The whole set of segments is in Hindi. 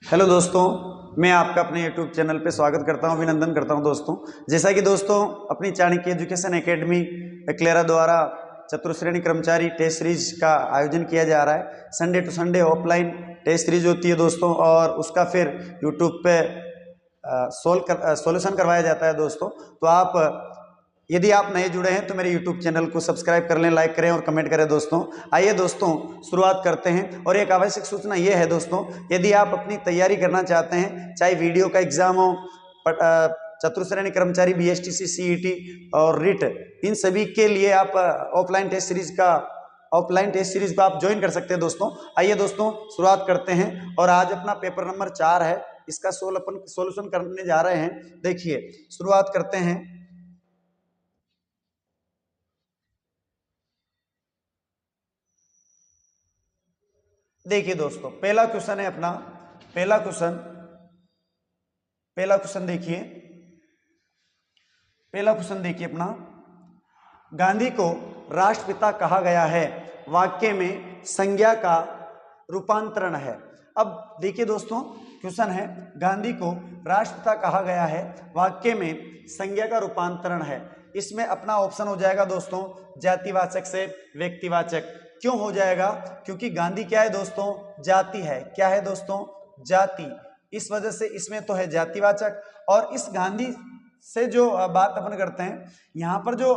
हेलो दोस्तों, मैं आपका अपने YouTube चैनल पे स्वागत करता हूं, अभिनंदन करता हूं दोस्तों। जैसा कि दोस्तों अपनी चाणक्य एजुकेशन एकेडमी क्लेरा द्वारा चतुर्श्रेणी कर्मचारी टेस्ट सीरीज का आयोजन किया जा रहा है। Sunday to Sunday offline test series होती है दोस्तों, और उसका फिर यूट्यूब पे सॉल्यूशन करवाया जाता है दोस्तों। तो आप यदि आप नए जुड़े हैं तो मेरे YouTube चैनल को सब्सक्राइब कर लें, लाइक करें और कमेंट करें दोस्तों। आइए दोस्तों शुरुआत करते हैं। और एक आवश्यक सूचना ये है दोस्तों, यदि आप अपनी तैयारी करना चाहते हैं, चाहे वीडियो का एग्जाम हो, चतुर्श्रेणी कर्मचारी BSTC CET और रिट, इन सभी के लिए आप ऑफलाइन टेस्ट सीरीज को आप ज्वाइन कर सकते हैं दोस्तों। आइए दोस्तों शुरुआत करते हैं। और आज अपना पेपर नंबर 4 है, इसका सोल्यूशन करने जा रहे हैं। देखिए शुरुआत करते हैं। देखिए दोस्तों पहला क्वेश्चन है अपना, पहला क्वेश्चन देखिए अपना, गांधी को राष्ट्रपिता कहा गया है, वाक्य में संज्ञा का रूपांतरण है। अब देखिए दोस्तों क्वेश्चन है, गांधी को राष्ट्रपिता कहा गया है, वाक्य में संज्ञा का रूपांतरण है। इसमें अपना ऑप्शन हो जाएगा दोस्तों जातिवाचक से व्यक्तिवाचक। क्यों हो जाएगा? क्योंकि गांधी क्या है दोस्तों? जाति है। क्या है दोस्तों? जाति। इस वजह से इसमें तो है जातिवाचक। और इस गांधी से जो बात अपन करते हैं, यहां पर जो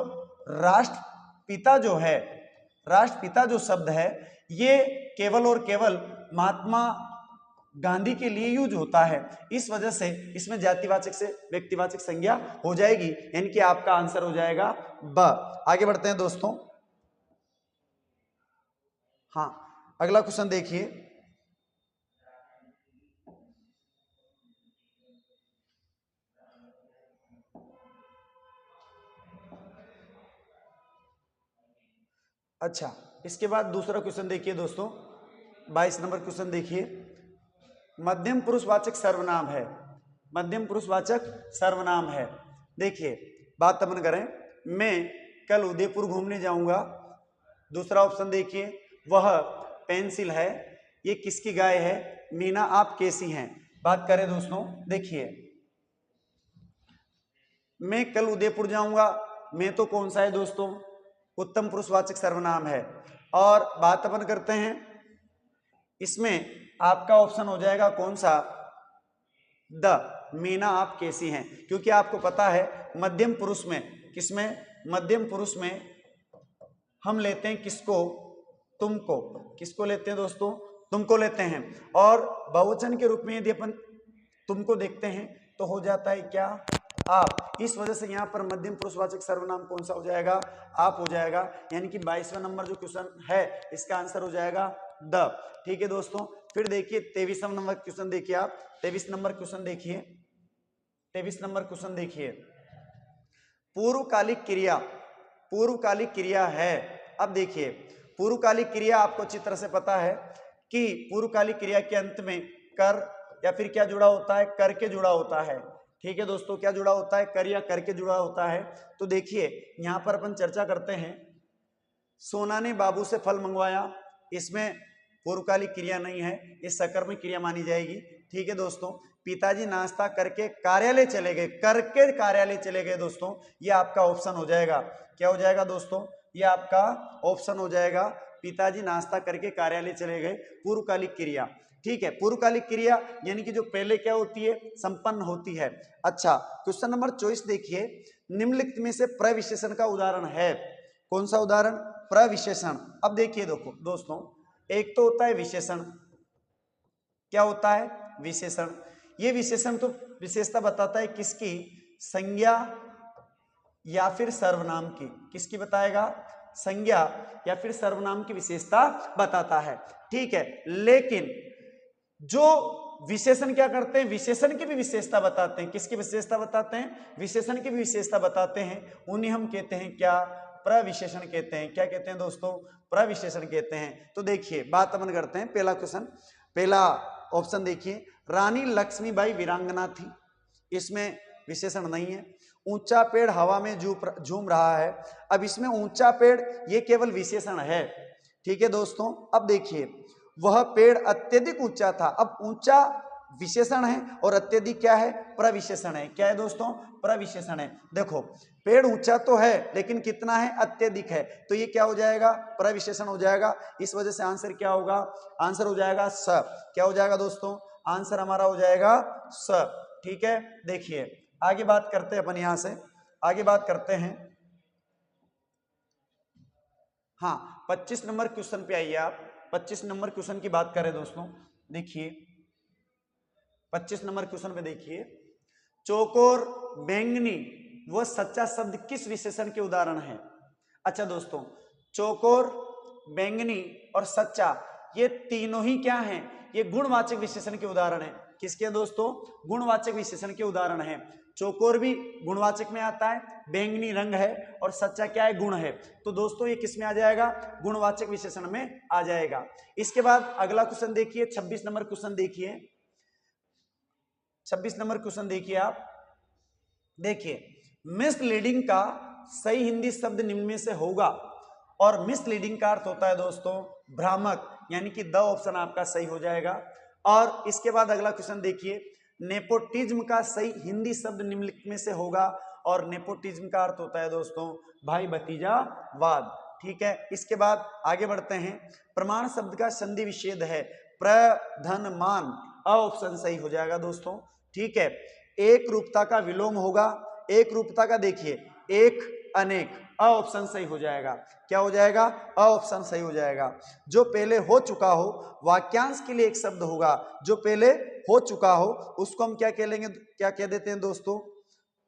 राष्ट्रपिता जो है, राष्ट्रपिता जो शब्द है, ये केवल और केवल महात्मा गांधी के लिए यूज होता है। इस वजह से इसमें जातिवाचक से व्यक्तिवाचक संज्ञा हो जाएगी, यानी कि आपका आंसर हो जाएगा ब। आगे बढ़ते हैं दोस्तों। हाँ, अगला क्वेश्चन देखिए। अच्छा, इसके बाद दूसरा क्वेश्चन देखिए दोस्तों, 22 नंबर क्वेश्चन देखिए। मध्यम पुरुषवाचक सर्वनाम है, मध्यम पुरुषवाचक सर्वनाम है। देखिए बात अपन करें, मैं कल उदयपुर घूमने जाऊंगा। दूसरा ऑप्शन देखिए, वह पेंसिल है। ये किसकी गाय है? मीना आप कैसी हैं? बात करें दोस्तों, देखिए मैं कल उदयपुर जाऊंगा, मैं तो कौन सा है दोस्तों? उत्तम पुरुषवाचक सर्वनाम है। और बात अपन करते हैं, इसमें आपका ऑप्शन हो जाएगा कौन सा? द। मीना आप कैसी हैं। क्योंकि आपको पता है मध्यम पुरुष में, किसमें? मध्यम पुरुष में हम लेते हैं किसको? तुमको। किसको लेते हैं दोस्तों? तुमको लेते हैं। और बहुवचन के रूप में यदि अपन तुमको देखते हैं तो हो जाता है क्या? आप। इस वजह से यहाँ पर मध्यम पुरुषवाचक सर्वनाम कौन सा हो जाएगा? आप हो जाएगा। यानी कि 22वां नंबर जो क्वेश्चन है, इसका आंसर हो जाएगा द। ठीक है दोस्तों। फिर देखिए 23वां नंबर क्वेश्चन देखिए आप। 23 नंबर क्वेश्चन देखिए, 23 नंबर क्वेश्चन देखिए। पूर्वकालिक क्रिया, पूर्वकालिक क्रिया है। अब देखिए पूर्वकालिक क्रिया आपको अच्छी तरह से पता है कि पूर्वकालिक क्रिया के अंत में कर या फिर क्या जुड़ा होता है? कर के जुड़ा होता है। ठीक है दोस्तों, क्या जुड़ा होता है? कर या कर के जुड़ा होता है। तो देखिए यहां पर अपन चर्चा करते हैं, सोना ने बाबू से फल मंगवाया, इसमें पूर्वकालिक क्रिया नहीं है, इस सकर्मक क्रिया मानी जाएगी। ठीक है दोस्तों। पिताजी नाश्ता करके कार्यालय चले गए, करके कार्यालय चले गए दोस्तों, ये आपका ऑप्शन हो जाएगा। क्या हो जाएगा दोस्तों? ये आपका ऑप्शन हो जाएगा, पिताजी नाश्ता करके कार्यालय चले गए, पूर्वकालिक क्रिया। ठीक है, पूर्वकालिक क्रिया यानी कि जो पहले क्या होती है? संपन्न होती है। अच्छा, क्वेश्चन नंबर 24 देखिए, निम्नलिखित में से प्रविशेषण का उदाहरण है। कौन सा उदाहरण? प्रविशेषण। अब देखिए दोस्तों, एक तो होता है विशेषण। क्या होता है? विशेषण। ये विशेषण तो विशेषता बताता है किसकी? संज्ञा या फिर सर्वनाम की। किसकी बताएगा? संज्ञा या फिर सर्वनाम की विशेषता बताता है। ठीक है, लेकिन जो विशेषण क्या करते हैं? विशेषण की भी विशेषता बताते हैं। किसकी विशेषता बताते हैं? विशेषण की भी विशेषता बताते हैं। उन्हें हम कहते हैं क्या? प्रविशेषण कहते हैं। क्या कहते हैं दोस्तों? प्रविशेषण कहते हैं। तो देखिए बात अपन करते हैं, पहला क्वेश्चन, पहला ऑप्शन देखिए, रानी लक्ष्मीबाई वीरांगना थी, इसमें विशेषण नहीं है। ऊंचा पेड़ हवा में झूम रहा है, अब इसमें ऊंचा पेड़ ये केवल विशेषण है। ठीक है दोस्तों। अब देखिए वह पेड़ अत्यधिक ऊंचा था, अब ऊंचा विशेषण है और अत्यधिक क्या है, प्रविशेषण है। क्या है दोस्तों, प्रविशेषण है। देखो पेड़ ऊंचा तो है लेकिन कितना है, अत्यधिक है, तो ये क्या हो जाएगा, प्रविशेषण हो जाएगा। इस वजह से आंसर क्या होगा, आंसर हो जाएगा स। क्या हो जाएगा दोस्तों, आंसर हमारा हो जाएगा स। ठीक है, देखिए आगे बात करते हैं अपन, यहां से आगे बात करते हैं। हाँ 25 नंबर क्वेश्चन पे आइए आप। 25 नंबर क्वेश्चन की बात करें दोस्तों, देखिए 25 नंबर क्वेश्चन पे देखिए, चौकोर, बैंगनी व सच्चा शब्द किस विशेषण के उदाहरण है। अच्छा दोस्तों, चौकोर, बैंगनी और सच्चा ये तीनों ही क्या हैं, ये गुणवाचक विशेषण के उदाहरण है। किसके दोस्तों, गुणवाचक विशेषण के उदाहरण है। चौकोर भी गुणवाचक में आता है, बैंगनी रंग है और सच्चा क्या है, गुण है। तो दोस्तों ये किस में आ जाएगा, गुणवाचक विशेषण में आ जाएगा। इसके बाद अगला क्वेश्चन देखिए, 26 नंबर क्वेश्चन देखिए। 26 नंबर क्वेश्चन देखिए आप, देखिए मिसलीडिंग का सही हिंदी शब्द निम्न में से होगा, और मिसलीडिंग का अर्थ होता है दोस्तों भ्रामक, यानी कि द ऑप्शन आपका सही हो जाएगा। और इसके बाद अगला क्वेश्चन देखिए, नेपोटिज्म का सही हिंदी शब्द निम्नलिखित में से होगा, और नेपोटिज्म का अर्थ होता है दोस्तों भाई भतीजावाद। ठीक है, इसके बाद आगे बढ़ते हैं। प्रमाण शब्द का संधि विच्छेद है प्रधनमान, अ ऑप्शन सही हो जाएगा दोस्तों। ठीक है, एक रूपता का विलोम होगा, एक रूपता का देखिए एक अनेक, अ ऑप्शन सही हो जाएगा। क्या हो जाएगा, अ ऑप्शन सही हो जाएगा। जो पहले हो चुका हो, वाक्यांश के लिए एक शब्द होगा, जो पहले हो चुका हो उसको हम क्या कह लेंगे, क्या कह देते हैं दोस्तों,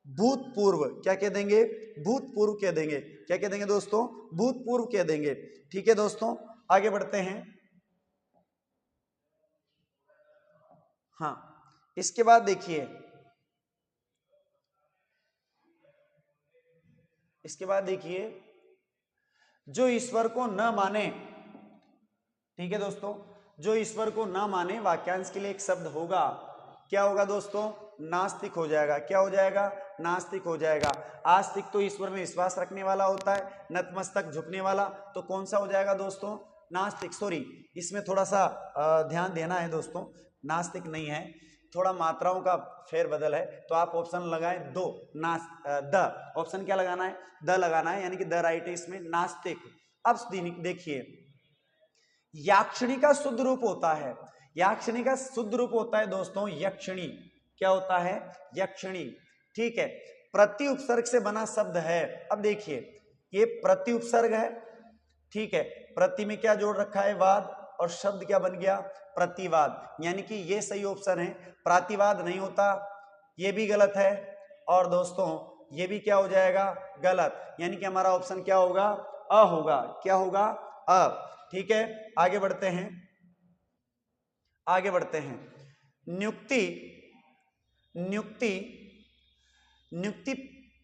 भूतपूर्व। क्या कह देंगे, भूतपूर्व कह देंगे। क्या कह देंगे दोस्तों, भूतपूर्व कह देंगे। ठीक है दोस्तों, आगे बढ़ते हैं। हाँ इसके बाद देखिए, इसके बाद देखिए, जो ईश्वर को न माने, ठीक है दोस्तों, जो ईश्वर को न माने वाक्यांश के लिए एक शब्द होगा, क्या होगा दोस्तों, नास्तिक हो जाएगा। क्या हो जाएगा, नास्तिक हो जाएगा। आस्तिक तो ईश्वर में विश्वास रखने वाला होता है, नतमस्तक झुकने वाला, तो कौन सा हो जाएगा दोस्तों, नास्तिक। सॉरी, इसमें थोड़ा सा ध्यान देना है दोस्तों, नास्तिक नहीं है, थोड़ा मात्राओं का फेरबदल है, तो आप ऑप्शन लगाएं दो, द ऑप्शन क्या लगाना है, द लगाना है, यानी कि द राइट है इसमें, नास्तिक। अब देखिए, याक्षिणी का शुद्ध रूप होता है, याक्षिणी का शुद्ध रूप होता है दोस्तों यक्षिणी। क्या होता है, यक्षिणी। ठीक है, प्रति उपसर्ग से बना शब्द है। अब देखिए ये प्रति उपसर्ग है, ठीक है, प्रति में क्या जोड़ रखा है, वाद, और शब्द क्या बन गया, प्रतिवाद, यानी कि ये सही ऑप्शन है। प्रातिवाद नहीं होता, ये भी गलत है, और दोस्तों ये भी क्या हो जाएगा, गलत, यानी कि हमारा ऑप्शन क्या होगा, अ होगा। क्या होगा, अ। ठीक है, आगे बढ़ते हैं, आगे बढ़ते हैं। नियुक्ति, नियुक्ति, नियुक्ति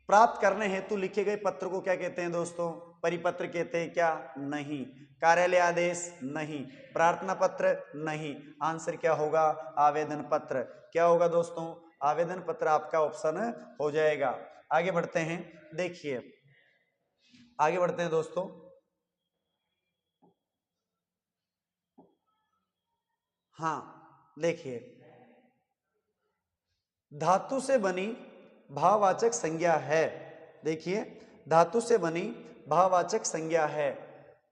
प्राप्त करने हेतु लिखे गए पत्र को क्या कहते हैं दोस्तों, परिपत्र कहते हैं क्या, नहीं। कार्यालय आदेश, नहीं। प्रार्थना पत्र, नहीं। आंसर क्या होगा, आवेदन पत्र। क्या होगा दोस्तों, आवेदन पत्र आपका ऑप्शन हो जाएगा। आगे बढ़ते हैं, देखिए आगे बढ़ते हैं दोस्तों। हाँ देखिए, धातु से बनी भाववाचक संज्ञा है। देखिए धातु से बनी भाववाचक संज्ञा है।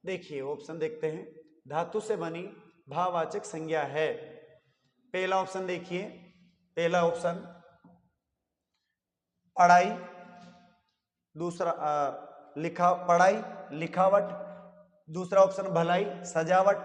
देखिए ऑप्शन देखते हैं, धातु से बनी भाववाचक संज्ञा है। पहला ऑप्शन देखिए, पहला ऑप्शन पढ़ाई, दूसरा लिखा पढ़ाई लिखावट, दूसरा ऑप्शन भलाई सजावट,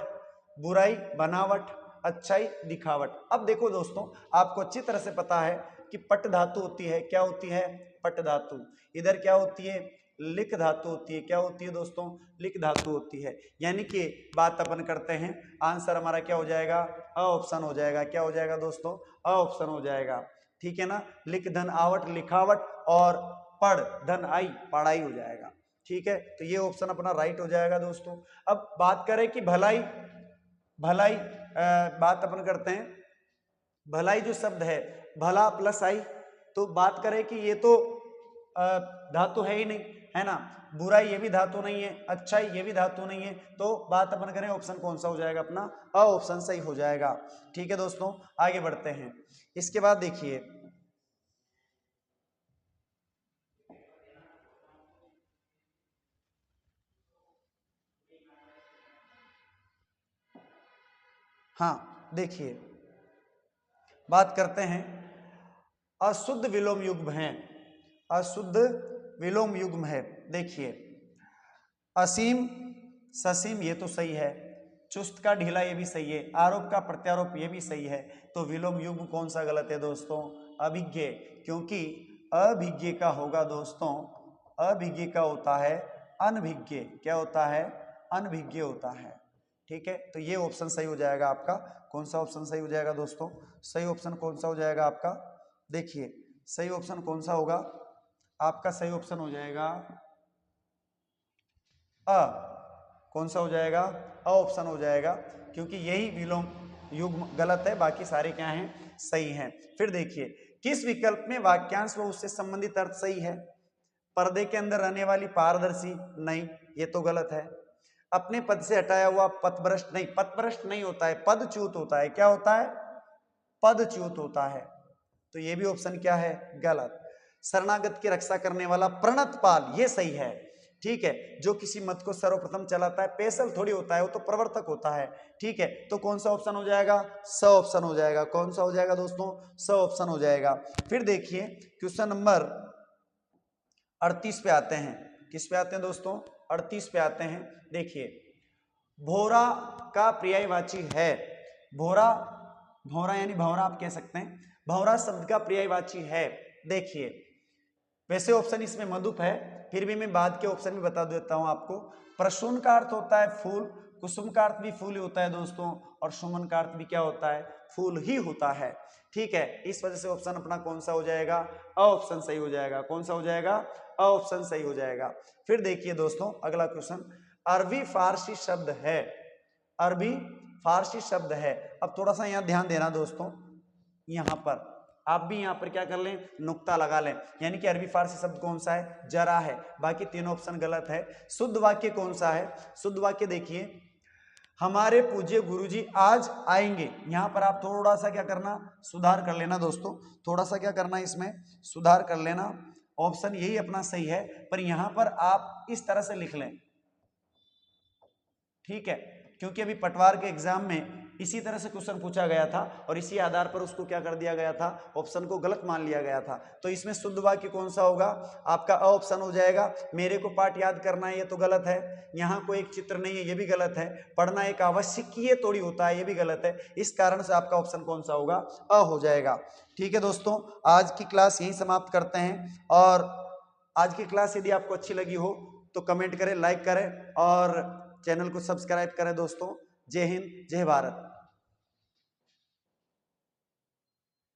बुराई बनावट, अच्छाई दिखावट। अब देखो दोस्तों, आपको अच्छी तरह से पता है कि पट धातु होती है, क्या होती है, पट धातु। इधर क्या होती है, लिख धातु होती है। क्या होती है दोस्तों, लिख धातु होती है। यानी कि बात अपन करते हैं, आंसर हमारा क्या हो जाएगा, अ ऑप्शन हो जाएगा। क्या हो जाएगा दोस्तों, अ ऑप्शन हो जाएगा। ठीक है ना, लिख धन आवट लिखावट, और पढ़ धन आई पढ़ाई हो जाएगा। ठीक है, तो ये ऑप्शन अपना राइट हो जाएगा दोस्तों। अब बात करें कि भलाई, भलाई बात अपन करते हैं, भलाई जो शब्द है भला प्लस आई, तो बात करें कि ये तो धातु है ही नहीं, है ना, बुराई ये भी धातु नहीं है, अच्छाई ये भी धातु नहीं है, तो बात अपन करें ऑप्शन कौन सा हो जाएगा अपना, अ ऑप्शन सही हो जाएगा। ठीक है दोस्तों, आगे बढ़ते हैं। इसके बाद देखिए हाँ, देखिए बात करते हैं अशुद्ध विलोम युग्म है, अशुद्ध विलोम युग्म है। देखिए असीम ससीम ये तो सही है, चुस्त का ढीला ये भी सही है, आरोप का प्रत्यारोप ये भी सही है, तो विलोम युग्म कौन सा गलत है दोस्तों, अभिज्ञ, क्योंकि अभिज्ञ का होगा दोस्तों, अभिज्ञ का होता है अनभिज्ञ, क्या होता है, अनभिज्ञ होता है। ठीक है, तो ये ऑप्शन सही हो जाएगा आपका। कौन सा ऑप्शन सही हो जाएगा दोस्तों, सही ऑप्शन कौन सा हो जाएगा आपका, देखिए सही ऑप्शन कौन सा होगा आपका, सही ऑप्शन हो जाएगा अ, कौन सा हो जाएगा, अ ऑप्शन हो जाएगा, क्योंकि यही विलोम युग्म गलत है, बाकी सारे क्या हैं, सही हैं। फिर देखिए किस विकल्प में वाक्यांश व उससे संबंधित अर्थ सही है, पर्दे के अंदर रहने वाली पारदर्शी, नहीं ये तो गलत है। अपने पद से हटाया हुआ पथभ्रष्ट, नहीं पथभ्रष्ट नहीं होता है, पदच्युत होता है, क्या होता है, पदच्युत होता है, तो ये भी ऑप्शन क्या है, गलत। शरणागत की रक्षा करने वाला प्रणत पाल, ये सही है। ठीक है, जो किसी मत को सर्वप्रथम चलाता है, पेशल थोड़ी होता है, वो तो प्रवर्तक होता है। ठीक है, तो कौन सा ऑप्शन हो जाएगा, स ऑप्शन हो जाएगा। कौन सा हो जाएगा दोस्तों, स ऑप्शन हो जाएगा। फिर देखिए क्वेश्चन नंबर 38 पे आते हैं, किस पे आते हैं दोस्तों, 38 पे आते हैं। देखिए भोरा का पर्यायवाची है, भोरा, भौरा यानी भौरा आप कह सकते हैं, भौरा शब्द का पर्यायवाची है। देखिए वैसे ऑप्शन इसमें मधुप है, फिर भी मैं बाद के ऑप्शन में बता देता हूं आपको। प्रसून का अर्थ होता है फूल, कुसुम का अर्थ भी फूल ही होता है दोस्तों, और सुमन का अर्थ भी क्या होता है, फूल ही होता है। ठीक है, इस वजह से ऑप्शन अपना कौन सा हो जाएगा, अ ऑप्शन सही हो जाएगा। कौन सा हो जाएगा, अ ऑप्शन सही हो जाएगा। फिर देखिए दोस्तों अगला क्वेश्चन, अरबी फारसी शब्द है, अरबी फारसी शब्द है। अब थोड़ा सा यहाँ ध्यान देना दोस्तों, यहाँ पर आप भी यहाँ पर क्या कर लें, नुक्ता लगा लें, यानी कि अरबी फारसी शब्द कौन सा है, जरा है, बाकी तीनों ऑप्शन गलत है। शुद्ध वाक्य कौन सा है, शुद्ध वाक्य देखिए हमारे पूज्य गुरुजी आज आएंगे, यहां पर आप थोड़ा सा क्या करना, सुधार कर लेना दोस्तों, थोड़ा सा क्या करना इसमें सुधार कर लेना। ऑप्शन यही अपना सही है, पर यहां पर आप इस तरह से लिख लें, ठीक है, क्योंकि अभी पटवार के एग्जाम में इसी तरह से क्वेश्चन पूछा गया था और इसी आधार पर उसको क्या कर दिया गया था, ऑप्शन को गलत मान लिया गया था। तो इसमें शुद्ध वाक्य कौन सा होगा, आपका अ ऑप्शन हो जाएगा। मेरे को पाठ याद करना है, ये तो गलत है। यहाँ कोई एक चित्र नहीं है, ये भी गलत है। पढ़ना एक आवश्यकीय थोड़ी होता है, ये भी गलत है। इस कारण से आपका ऑप्शन कौन सा होगा, अ हो जाएगा। ठीक है दोस्तों, आज की क्लास यहीं समाप्त करते हैं, और आज की क्लास यदि आपको अच्छी लगी हो तो कमेंट करें, लाइक करें और चैनल को सब्सक्राइब करें दोस्तों। जय हिंद, जय भारत।